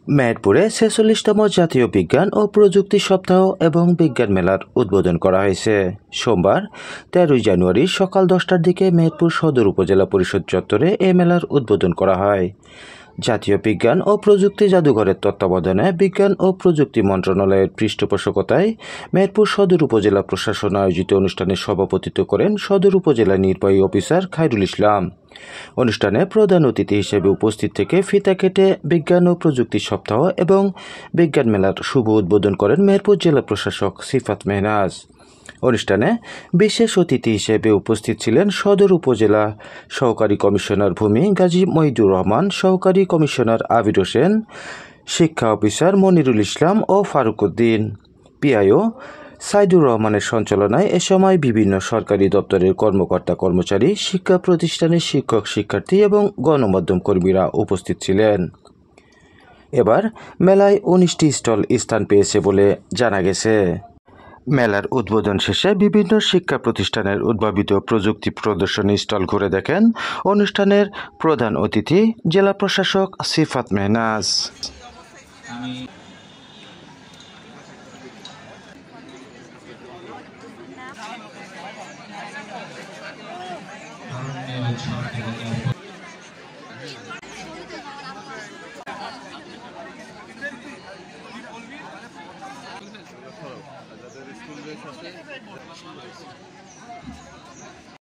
মেহেরপুরে ৪৬তম জাতীয় বিজ্ঞান ও প্রযুক্তি সপ্তাহ এবং বিজ্ঞান মেলার উদ্বোধন করা হয়েছে। সোমবার ১৩ জানুয়ারি সকাল ১০টার দিকে মেহেরপুর সদর উপজেলা পরিষদ চত্বরে এ মেলার উদ্বোধন করা হয়। জাতীয় বিজ্ঞান ও প্রযুক্তি জাদুঘরের তত্ত্বাবধানে বিজ্ঞান ও প্রযুক্তি মন্ত্রণালয়ের পৃষ্ঠপোষকতায় মেহেরপুর সদর উপজেলা প্রশাসন আয়োজিত অনুষ্ঠানে সভাপতিত্ব করেন সদর উপজেলা নির্বাহী অফিসার খায়রুল ইসলাম। অনুষ্ঠানে প্রধান অতিথি হিসেবে উপস্থিত থেকে ফিতা কেটে বিজ্ঞান ও প্রযুক্তি সপ্তাহ এবং বিজ্ঞান মেলার শুভ উদ্বোধন করেন মেহেরপুর জেলা প্রশাসক সিফাত মেহনাজ। অনুষ্ঠানে বিশেষ অতিথি হিসেবে উপস্থিত ছিলেন সদর উপজেলা সহকারী কমিশনার ভূমি গাজী মহিদুর রহমান, সহকারী কমিশনার আবির হোসেন, শিক্ষা অফিসার মনিরুল ইসলাম ও ফারুক উদ্দিন। পিআইও সাইদুর রহমানের সঞ্চালনায় এ সময় বিভিন্ন সরকারি দপ্তরের কর্মকর্তা কর্মচারী, শিক্ষা প্রতিষ্ঠানের শিক্ষক শিক্ষার্থী এবং গণমাধ্যম কর্মীরা উপস্থিত ছিলেন। এবার মেলায় ১৯টি স্টল স্থান পেয়েছে বলে জানা গেছে। মেলার উদ্বোধন শেষে বিভিন্ন শিক্ষা প্রতিষ্ঠানের উদ্ভাবিত প্রযুক্তি প্রদর্শনী স্টল ঘুরে দেখেন অনুষ্ঠানের প্রধান অতিথি জেলা প্রশাসক সিফাত মেহনাজ। যাদের স্কুল ড্রেস আছে